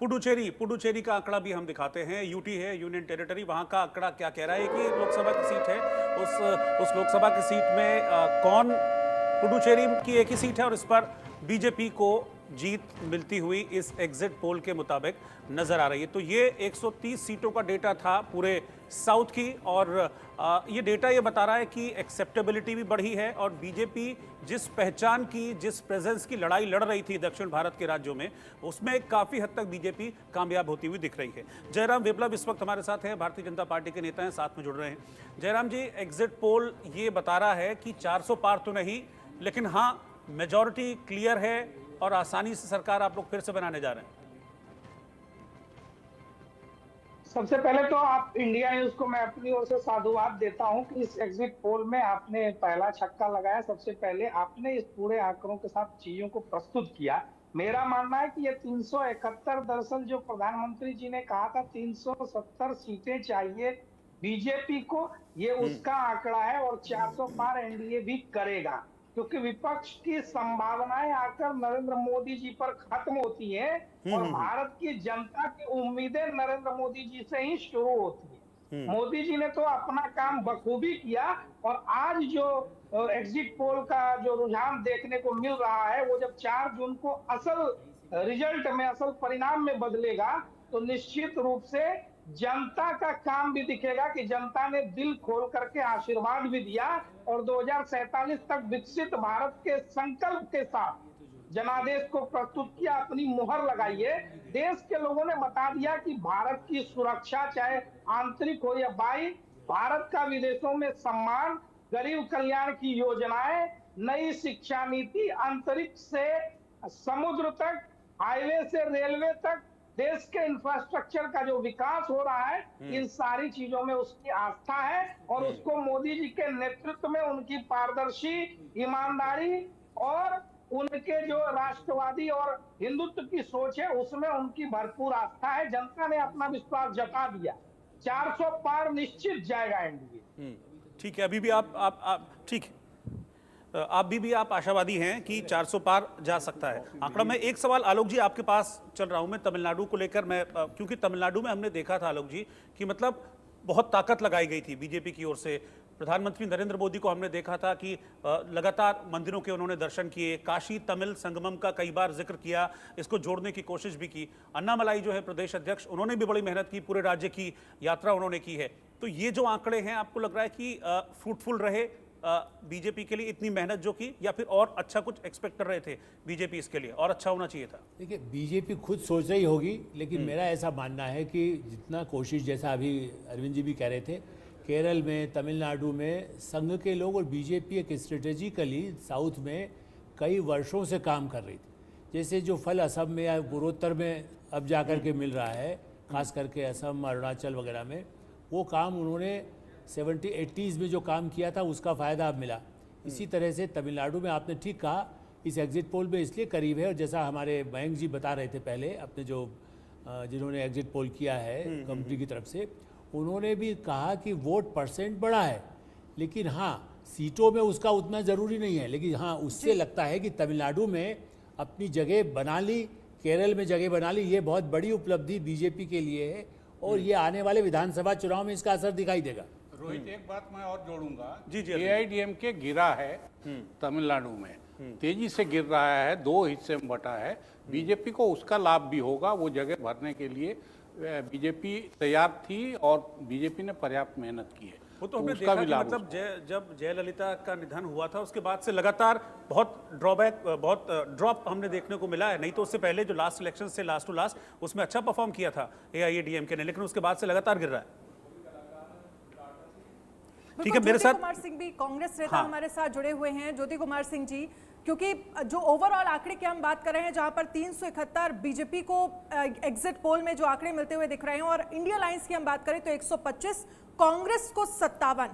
पुडुचेरी पुडुचेरी का आंकड़ा भी हम दिखाते हैं। यूटी है, यूनियन टेरिटरी, वहां का आंकड़ा क्या कह रहा है कि लोकसभा की सीट है, उस लोकसभा की सीट में कौन, पुडुचेरी की एक ही सीट है और इस पर बीजेपी को जीत मिलती हुई इस एग्जिट पोल के मुताबिक नजर आ रही है। तो ये 130 सीटों का डेटा था पूरे साउथ की, और ये डेटा ये बता रहा है कि एक्सेप्टेबिलिटी भी बढ़ी है और बीजेपी जिस पहचान की, जिस प्रेजेंस की लड़ाई लड़ रही थी दक्षिण भारत के राज्यों में, उसमें काफी हद तक बीजेपी कामयाब होती हुई दिख रही है। जयराम विप्लव इस वक्त हमारे साथ हैं, भारतीय जनता पार्टी के नेता हैं, साथ में जुड़ रहे हैं। जयराम जी, एग्जिट पोल ये बता रहा है कि 400 पार तो नहीं, लेकिन हाँ मेजॉरिटी क्लियर है और आसानी से सरकार आप लोग फिर से बनाने जा रहे हैं। सबसे पहले तो आप इंडिया न्यूज को मैं अपनी ओर से साधुवाद देता हूं कि इस एग्जिट पोल में आपने पहला छक्का लगाया। सबसे पहले आपने इस पूरे आंकड़ों के साथ चीजों को प्रस्तुत किया। मेरा मानना है कि ये 371, दरअसल जो प्रधानमंत्री जी ने कहा था 370 सीटें चाहिए बीजेपी को, ये उसका आंकड़ा है और 400 पार एनडीए भी करेगा, क्योंकि विपक्ष की संभावनाएं आकर नरेंद्र मोदी जी पर खत्म होती हैं और भारत की जनता की उम्मीदें नरेंद्र मोदी जी से ही शुरू होती है। मोदी जी ने तो अपना काम बखूबी किया और आज जो एग्जिट पोल का जो रुझान देखने को मिल रहा है, वो जब 4 जून को असल रिजल्ट में, असल परिणाम में बदलेगा, तो निश्चित रूप से जनता का काम भी दिखेगा कि जनता ने दिल खोल करके आशीर्वाद भी दिया और 2047 तक विकसित भारत के संकल्प के साथ जनादेश को प्रस्तुत किया, अपनी मुहर लगाई है। देश के लोगों ने बता दिया कि भारत की सुरक्षा, चाहे आंतरिक हो या बाह्य, भारत का विदेशों में सम्मान, गरीब कल्याण की योजनाएं, नई शिक्षा नीति, अंतरिक्ष से समुद्र तक, हाईवे से रेलवे तक, देश के इंफ्रास्ट्रक्चर का जो विकास हो रहा है, इन सारी चीजों में उसकी आस्था है और उसको मोदी जी के नेतृत्व में उनकी पारदर्शी, ईमानदारी और उनके जो राष्ट्रवादी और हिंदुत्व की सोच है, उसमें उनकी भरपूर आस्था है। जनता ने अपना विश्वास जता दिया। 400 पार निश्चित जाएगा एनडीए। ठीक है, अभी भी आप ठीक है, आप भी आप आशावादी हैं कि 400 पार जा सकता है आंकड़ा। मैं एक सवाल आलोक जी आपके पास चल रहा हूं, मैं तमिलनाडु को लेकर, मैं क्योंकि तमिलनाडु में हमने देखा था आलोक जी कि मतलब बहुत ताकत लगाई गई थी बीजेपी की ओर से। प्रधानमंत्री नरेंद्र मोदी को हमने देखा था कि लगातार मंदिरों के उन्होंने दर्शन किए, काशी तमिल संगमम का कई बार जिक्र किया, इसको जोड़ने की कोशिश भी की। अन्नामलाई जो है प्रदेश अध्यक्ष, उन्होंने भी बड़ी मेहनत की, पूरे राज्य की यात्रा उन्होंने की है। तो ये जो आंकड़े हैं, आपको लग रहा है कि फ्रूटफुल रहे बीजेपी के लिए इतनी मेहनत जो की, या फिर और अच्छा कुछ एक्सपेक्ट कर रहे थे बीजेपी इसके लिए और अच्छा होना चाहिए था? देखिए, बीजेपी खुद सोच रही होगी, लेकिन मेरा ऐसा मानना है कि जितना कोशिश, जैसा अभी अरविंद जी भी कह रहे थे, केरल में, तमिलनाडु में संघ के लोग और बीजेपी एक स्ट्रेटेजिकली साउथ में कई वर्षों से काम कर रही थी। जैसे जो फल असम में या पूर्वोत्तर में अब जा कर के मिल रहा है, खास करके असम, अरुणाचल वगैरह में, वो काम उन्होंने 70-80s में जो काम किया था उसका फ़ायदा अब मिला। इसी तरह से तमिलनाडु में आपने ठीक कहा, इस एग्जिट पोल में इसलिए करीब है, और जैसा हमारे मयंक जी बता रहे थे पहले, अपने जो जिन्होंने एग्जिट पोल किया है कंपनी की तरफ से, उन्होंने भी कहा कि वोट परसेंट बढ़ा है, लेकिन हाँ सीटों में उसका उतना ज़रूरी नहीं है। लेकिन हाँ, उससे लगता है कि तमिलनाडु में अपनी जगह बना ली, केरल में जगह बना ली, ये बहुत बड़ी उपलब्धि बीजेपी के लिए है और ये आने वाले विधानसभा चुनाव में इसका असर दिखाई देगा। रोहित, एक बात मैं और जोड़ूंगा। जी, एआईडीएमके गिरा है तमिलनाडु में, तेजी से गिर रहा है, 2 हिस्से में बटा है। बीजेपी को उसका लाभ भी होगा, वो जगह भरने के लिए बीजेपी तैयार थी और बीजेपी ने पर्याप्त मेहनत की है। वो तो हमने देखा कि मतलब जब जयललिता का निधन हुआ था, उसके बाद से लगातार बहुत ड्रॉप हमने देखने को मिला है। नहीं तो उससे पहले जो लास्ट इलेक्शन से लास्ट टू लास्ट, उसमें अच्छा परफॉर्म किया था एआईएडीएमके ने, लेकिन उसके बाद से लगातार गिर रहा है। ठीक है, मेरे साथ कुमार सिंह भी कांग्रेस नेता हमारे साथ जुड़े हुए हैं। ज्योति कुमार सिंह जी, क्योंकि जो ओवरऑल आंकड़े की हम बात कर रहे हैं, जहां पर 371 बीजेपी को एग्जिट पोल में जो आंकड़े मिलते हुए दिख रहे हैं, और इंडिया अलायंस की हम बात करें तो 125, कांग्रेस को 57,